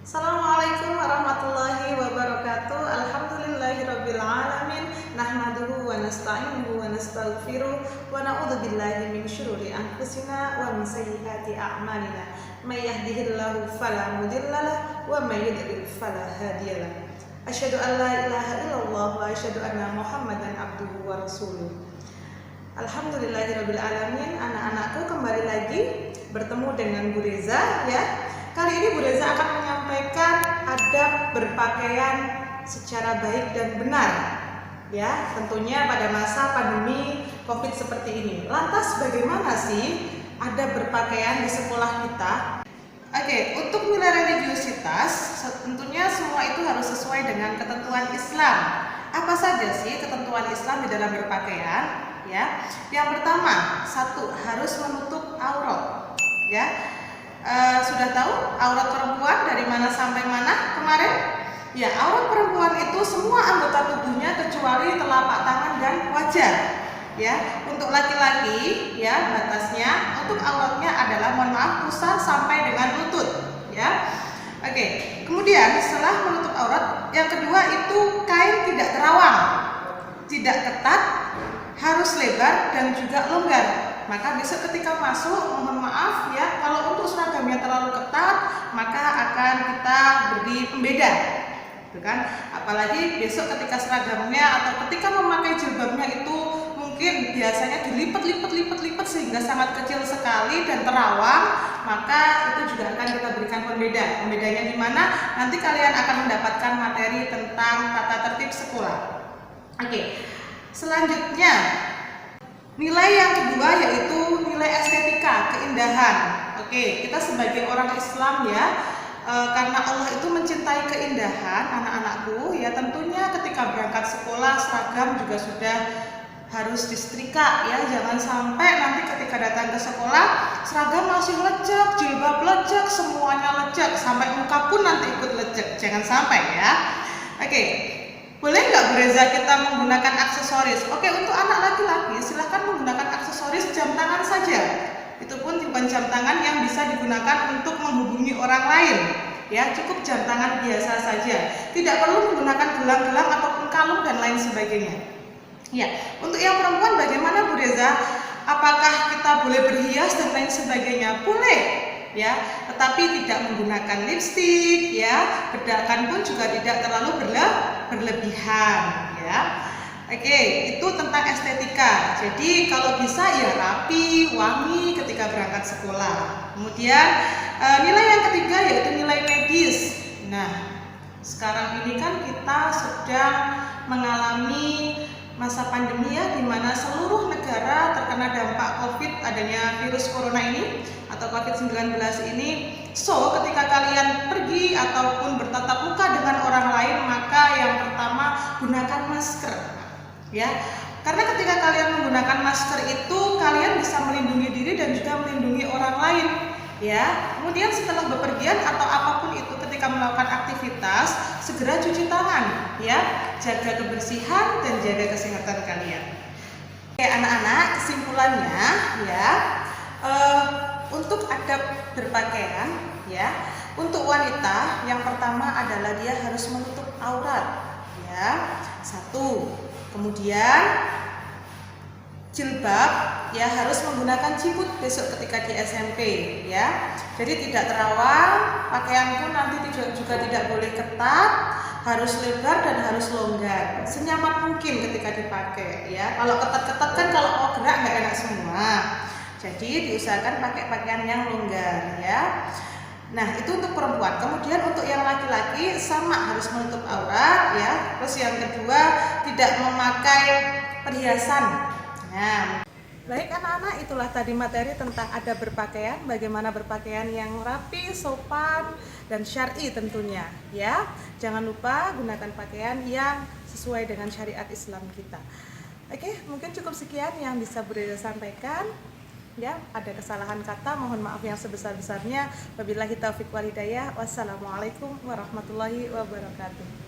Assalamualaikum warahmatullahi wabarakatuh. Alhamdulillahirabbil alamin. Nahmaduhu wa nasta'inuhu wa nastaghfiruh wa na'udzu billahi min syururi anfusina wa min sayyiati a'malina. May yahdihillahu fala mudhillalah wa may yudhlil fala hadiyalah. Asyhadu an la ilaha illallah wa asyhadu anna Muhammadan abduhu wa rasuluh. Alhamdulillahirabbil alamin. Anak-anakku, kembali lagi bertemu dengan Bu Reza ya. Kali ini Bu Reza akan menyampaikan adab berpakaian secara baik dan benar ya, tentunya pada masa pandemi Covid seperti ini. Lantas bagaimana sih adab berpakaian di sekolah kita? Oke, untuk nilai religiusitas tentunya semua itu harus sesuai dengan ketentuan Islam. Apa saja sih ketentuan Islam di dalam berpakaian ya? Yang pertama, satu, harus menutup aurat ya. Sudah tahu aurat perempuan dari mana sampai mana kemarin? Ya, aurat perempuan itu semua anggota tubuhnya kecuali telapak tangan dan wajah. Ya, untuk laki-laki ya batasnya untuk auratnya adalah, mohon maaf, pusar sampai dengan lutut. Ya, oke. Kemudian setelah menutup aurat, yang kedua itu kain tidak terawang, tidak ketat, harus lebar dan juga longgar. Maka besok ketika masuk, mohon maaf ya, kalau untuk seragamnya terlalu ketat, maka akan kita beri pembeda, gitu kan? Apalagi besok ketika seragamnya atau ketika memakai jilbabnya itu mungkin biasanya dilipat sehingga sangat kecil sekali dan terawang, maka itu juga akan kita berikan pembeda. Pembedanya di mana? Nanti kalian akan mendapatkan materi tentang tata tertib sekolah. Oke. Selanjutnya, nilai yang kedua yaitu nilai estetika, keindahan. Oke, kita sebagai orang Islam ya, karena Allah itu mencintai keindahan anak-anakku ya, tentunya ketika berangkat sekolah seragam juga sudah harus disetrika ya. Jangan sampai nanti ketika datang ke sekolah seragam masih lecek, jilbab lecek, semuanya lecek, sampai muka pun nanti ikut lecek. Jangan sampai ya. Oke. Boleh nggak Bu Reza kita menggunakan aksesoris? Oke, untuk anak laki-laki silahkan menggunakan aksesoris jam tangan saja. Itu pun bukan jam tangan yang bisa digunakan untuk menghubungi orang lain. Ya, cukup jam tangan biasa saja. Tidak perlu menggunakan gelang-gelang ataupun kalung dan lain sebagainya. Ya, untuk yang perempuan bagaimana Bu Reza? Apakah kita boleh berhias dan lain sebagainya? Boleh. Ya, tetapi tidak menggunakan lipstik ya, bedakan pun juga tidak terlalu berlebihan ya. Oke, itu tentang estetika. Jadi kalau bisa ya rapi, wangi ketika berangkat sekolah. Kemudian nilai yang ketiga yaitu nilai medis. Nah, sekarang ini kan kita sedang mengalami masa pandemi ya, di mana seluruh negara terkena dampak Covid, adanya virus corona ini atau Covid-19 ini. So, ketika kalian pergi ataupun bertatap muka dengan orang lain, maka yang pertama gunakan masker ya. Karena ketika kalian menggunakan masker itu kalian bisa melindungi diri dan juga melindungi orang lain ya. Kemudian setelah bepergian atau apapun itu, ketika melakukan aktivitas, segera cuci tangan ya, jaga kebersihan dan jaga kesehatan kalian. Oke anak-anak, kesimpulannya ya, untuk adab berpakaian ya, untuk wanita yang pertama adalah dia harus menutup aurat ya, satu. Kemudian jilbab ya, harus menggunakan ciput besok ketika di SMP ya. Jadi tidak terawang, pakaian pun nanti juga tidak boleh ketat, harus lebar dan harus longgar, senyaman mungkin ketika dipakai ya. Kalau ketat-ketat kan kalau mau gerak nggak enak semua. Jadi diusahakan pakai pakaian yang longgar ya. Nah, itu untuk perempuan. Kemudian untuk yang laki-laki sama, harus menutup aurat ya. Terus yang kedua, tidak memakai perhiasan. Nah, baik anak-anak, itulah tadi materi tentang adab berpakaian, bagaimana berpakaian yang rapi, sopan, dan syar'i tentunya ya. Jangan lupa gunakan pakaian yang sesuai dengan syariat Islam kita. Oke, mungkin cukup sekian yang bisa Bu Reza sampaikan. Ya, ada kesalahan kata, mohon maaf yang sebesar-besarnya. Wabillahi taufiq wal hidayah. Wassalamualaikum warahmatullahi wabarakatuh.